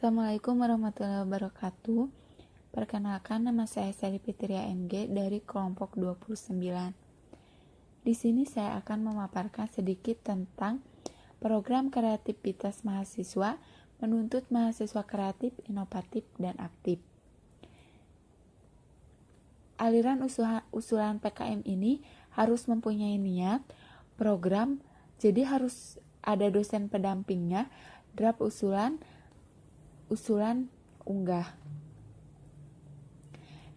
Assalamualaikum warahmatullahi wabarakatuh. Perkenalkan, nama saya Sally Fitria MG dari kelompok 29. Di sini saya akan memaparkan sedikit tentang program kreativitas mahasiswa menuntut mahasiswa kreatif, inovatif, dan aktif. Aliran usulan PKM ini harus mempunyai niat, program, jadi harus ada dosen pendampingnya, draft usulan unggah.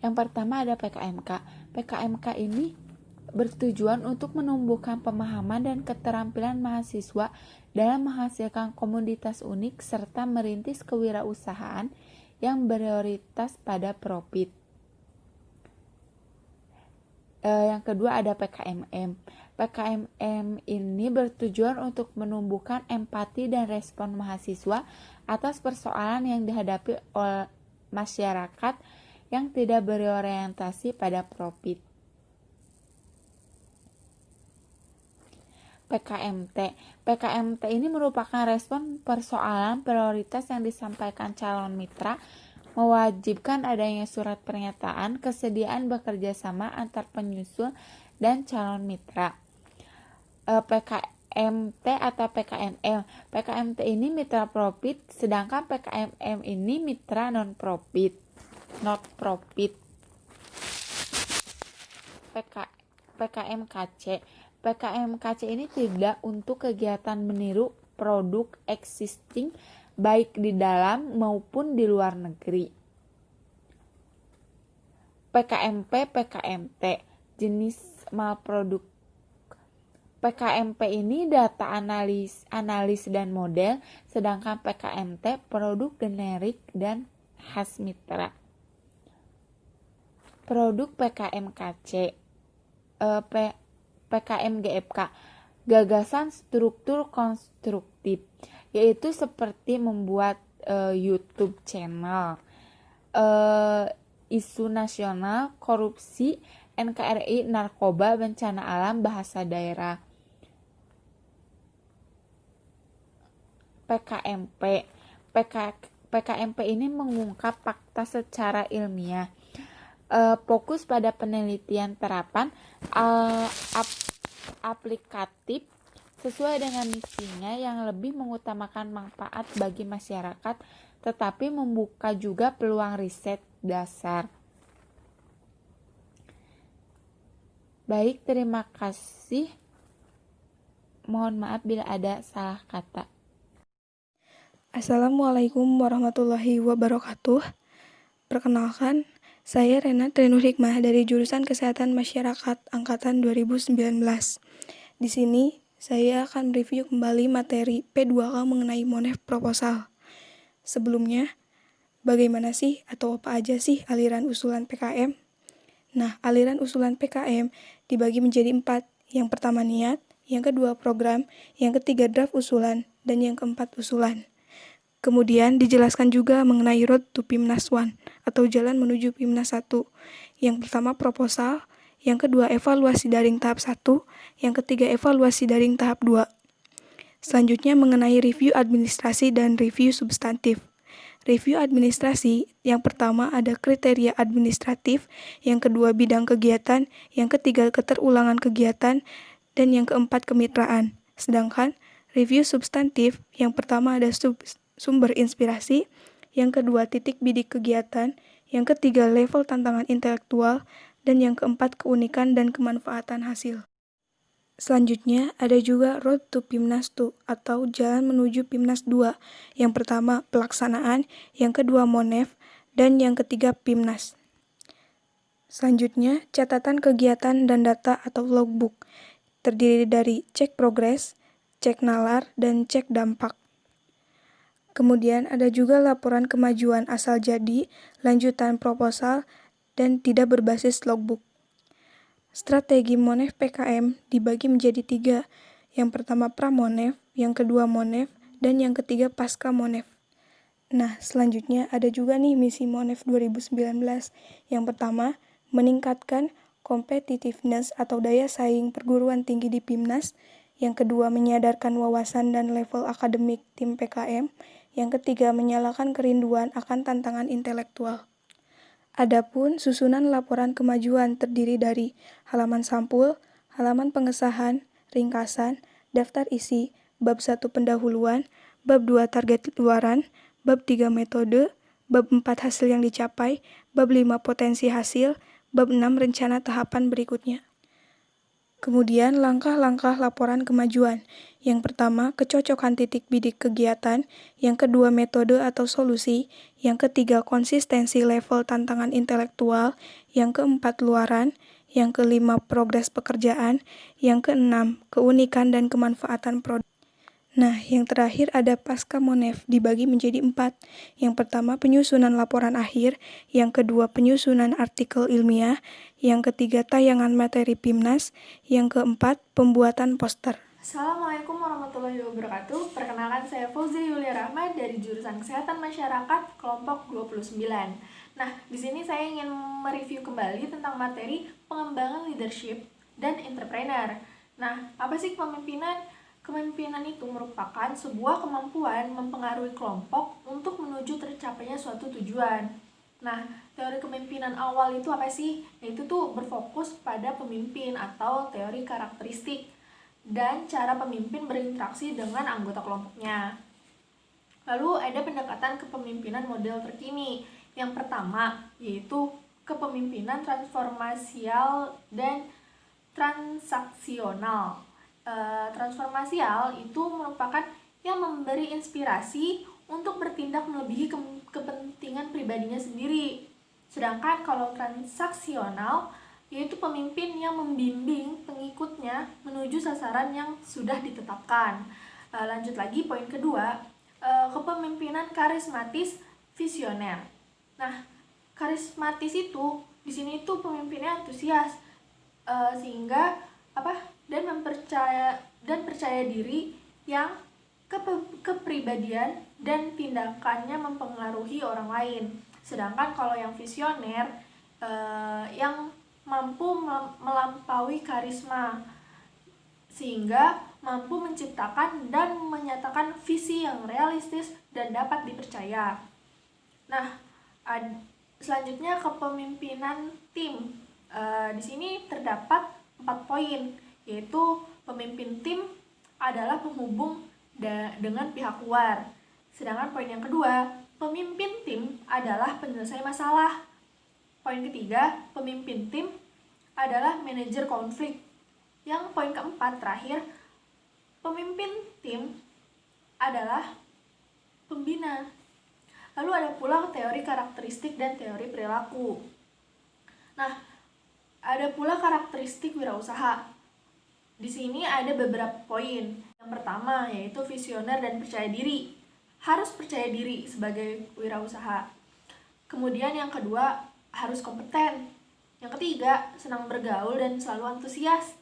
Yang pertama ada PKMK. PKMK ini bertujuan untuk menumbuhkan pemahaman dan keterampilan mahasiswa dalam menghasilkan komoditas unik serta merintis kewirausahaan yang berprioritas pada profit. Yang kedua ada PKMM. PKMM ini bertujuan untuk menumbuhkan empati dan respon mahasiswa atas persoalan yang dihadapi oleh masyarakat yang tidak berorientasi pada profit. PKMT ini merupakan respon persoalan prioritas yang disampaikan calon mitra, mewajibkan adanya surat pernyataan kesediaan bekerja sama antar penyusul dan calon mitra. PKMT atau PKML. PKMT ini mitra profit, sedangkan PKMM ini mitra non-profit. PKMKC. PKMKC ini tidak untuk kegiatan meniru produk existing baik di dalam maupun di luar negeri. PKMP, PKMT, jenis malproduk. PKMP ini data analis dan model, sedangkan PKMT produk generik dan khas mitra. Produk PKMKC, PKMGFK, gagasan struktur konstruktif, yaitu seperti membuat YouTube channel, isu nasional, korupsi, NKRI, narkoba, bencana alam, bahasa daerah. PKMP ini mengungkap fakta secara ilmiah, fokus pada penelitian terapan aplikatif sesuai dengan misinya yang lebih mengutamakan manfaat bagi masyarakat, tetapi membuka juga peluang riset dasar. Baik, terima kasih. Mohon maaf bila ada salah kata. Assalamualaikum warahmatullahi wabarakatuh. Perkenalkan, saya Rena Trinur Hikmah dari jurusan Kesehatan Masyarakat Angkatan 2019. Di sini, saya akan mereview kembali materi P2K mengenai Monef proposal. Sebelumnya, bagaimana sih atau apa aja sih aliran usulan PKM? Nah, aliran usulan PKM dibagi menjadi 4. Yang pertama niat, yang kedua program, yang ketiga draft usulan, dan yang keempat usulan. Kemudian dijelaskan juga mengenai Road to Pimnas 1 atau jalan menuju Pimnas 1. Yang pertama proposal, yang kedua evaluasi daring tahap 1, yang ketiga evaluasi daring tahap 2. Selanjutnya mengenai review administrasi dan review substantif. Review administrasi, yang pertama ada kriteria administratif, yang kedua bidang kegiatan, yang ketiga keterulangan kegiatan, dan yang keempat kemitraan. Sedangkan review substantif, yang pertama ada sumber inspirasi, yang kedua titik bidik kegiatan, yang ketiga level tantangan intelektual, dan yang keempat keunikan dan kemanfaatan hasil. Selanjutnya ada juga Road to Pimnas 2 atau jalan menuju Pimnas 2. Yang pertama pelaksanaan, yang kedua Monef, dan yang ketiga Pimnas. Selanjutnya catatan kegiatan dan data atau logbook, terdiri dari cek progres, cek nalar, dan cek dampak. Kemudian ada juga laporan kemajuan asal jadi, lanjutan proposal, dan tidak berbasis logbook. Strategi Monef PKM dibagi menjadi 3. Yang pertama pra-Monef, yang kedua Monef, dan yang ketiga pasca Monef. Nah, selanjutnya ada juga nih misi Monef 2019. Yang pertama, meningkatkan competitiveness atau daya saing perguruan tinggi di Pimnas. Yang kedua, menyadarkan wawasan dan level akademik tim PKM. Yang ketiga, menyalakan kerinduan akan tantangan intelektual. Adapun susunan laporan kemajuan terdiri dari halaman sampul, halaman pengesahan, ringkasan, daftar isi, bab 1 pendahuluan, bab 2 target luaran, bab 3 metode, bab 4 hasil yang dicapai, bab 5 potensi hasil, bab 6 rencana tahapan berikutnya. Kemudian langkah-langkah laporan kemajuan. Yang pertama, kecocokan titik bidik kegiatan. Yang kedua, metode atau solusi. Yang ketiga, konsistensi level tantangan intelektual. Yang keempat, luaran. Yang kelima, progres pekerjaan. Yang keenam, keunikan dan kemanfaatan produk. Nah, yang terakhir ada pasca Monef dibagi menjadi 4. Yang pertama, penyusunan laporan akhir. Yang kedua, penyusunan artikel ilmiah. Yang ketiga, tayangan materi PIMNAS. Yang keempat, pembuatan poster. Assalamualaikum warahmatullahi wabarakatuh. Perkenalkan, saya Fauzia Yulia Rahma dari jurusan Kesehatan Masyarakat kelompok 29. Nah, di sini saya ingin mereview kembali tentang materi pengembangan leadership dan entrepreneur. Nah, apa sih kepemimpinan? Kepemimpinan itu merupakan sebuah kemampuan mempengaruhi kelompok untuk menuju tercapainya suatu tujuan. Nah, teori kepemimpinan awal itu apa sih? Itu tuh berfokus pada pemimpin atau teori karakteristik dan cara pemimpin berinteraksi dengan anggota kelompoknya. Lalu ada pendekatan kepemimpinan model terkini. Yang pertama yaitu kepemimpinan transformasial dan transaksional. Transformasial itu merupakan yang memberi inspirasi untuk bertindak melebihi kepentingan pribadinya sendiri. Sedangkan kalau transaksional yaitu pemimpin yang membimbing pengikutnya menuju sasaran yang sudah ditetapkan. Lanjut lagi, poin kedua, kepemimpinan karismatis visioner. Nah, karismatis itu di sini tuh pemimpinnya antusias, sehingga dan percaya diri yang kepribadian dan tindakannya mempengaruhi orang lain. Sedangkan kalau yang visioner yang mampu melampaui karisma sehingga mampu menciptakan dan menyatakan visi yang realistis dan dapat dipercaya. Nah, selanjutnya kepemimpinan tim. Di sini terdapat 4 poin, yaitu pemimpin tim adalah penghubung dengan pihak luar. Sedangkan poin yang kedua, pemimpin tim adalah penyelesai masalah. Poin ketiga, pemimpin tim adalah manajer konflik. Yang poin keempat terakhir, pemimpin tim adalah pembina. Lalu ada pula teori karakteristik dan teori perilaku. Nah, ada pula karakteristik wirausaha. Di sini ada beberapa poin. Yang pertama yaitu visioner dan percaya diri. Harus percaya diri sebagai wirausaha. Kemudian yang kedua, harus kompeten. Yang ketiga, senang bergaul dan selalu antusias.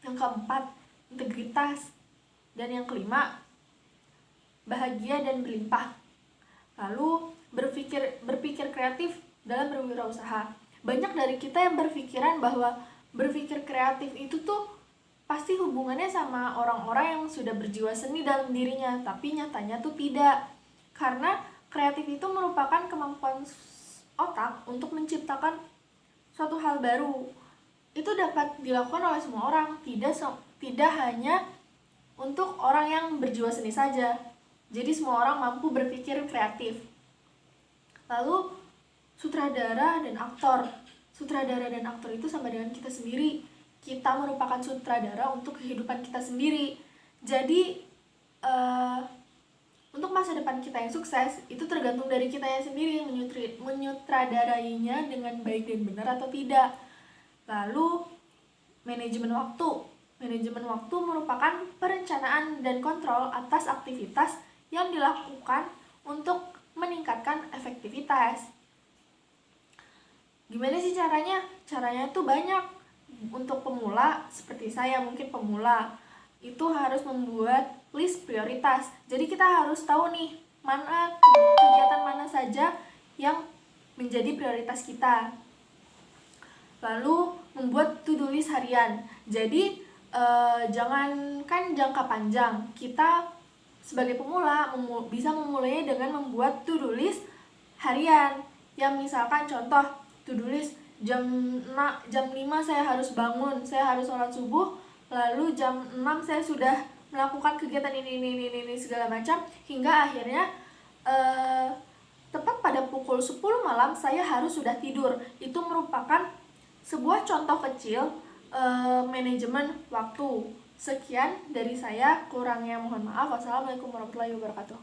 Yang keempat, integritas. Dan yang kelima, bahagia dan berlimpah. Lalu berpikir kreatif dalam berwirausaha. Banyak dari kita yang berpikiran bahwa berpikir kreatif itu tuh pasti hubungannya sama orang-orang yang sudah berjiwa seni dalam dirinya, tapi nyatanya tuh tidak. Karena kreatif itu merupakan kemampuan otak untuk menciptakan suatu hal baru. Itu dapat dilakukan oleh semua orang, tidak hanya untuk orang yang berjiwa seni saja. Jadi semua orang mampu berpikir kreatif. Lalu sutradara dan aktor. Sutradara dan aktor itu sama dengan kita sendiri. Kita merupakan sutradara untuk kehidupan kita sendiri. Jadi untuk masa depan kita yang sukses itu tergantung dari kita yang sendiri menyutradarainya dengan baik dan benar atau tidak. Lalu manajemen waktu. Manajemen waktu merupakan perencanaan dan kontrol atas aktivitas yang dilakukan untuk meningkatkan efektivitas. Gimana sih caranya? Caranya tuh banyak. Untuk pemula, seperti saya mungkin pemula, itu harus membuat list prioritas. Jadi kita harus tahu nih, kegiatan mana saja yang menjadi prioritas kita. Lalu membuat to-do list harian. Jadi jangankan jangka panjang, kita sebagai pemula bisa memulainya dengan membuat to-do list harian. Yang misalkan contoh to-do list jam 5 saya harus bangun, saya harus sholat subuh, lalu jam 6 saya sudah melakukan kegiatan ini segala macam, hingga akhirnya tepat pada pukul 10 malam saya harus sudah tidur. Itu merupakan sebuah contoh kecil manajemen waktu. Sekian dari saya, kurangnya mohon maaf. Wassalamualaikum warahmatullahi wabarakatuh.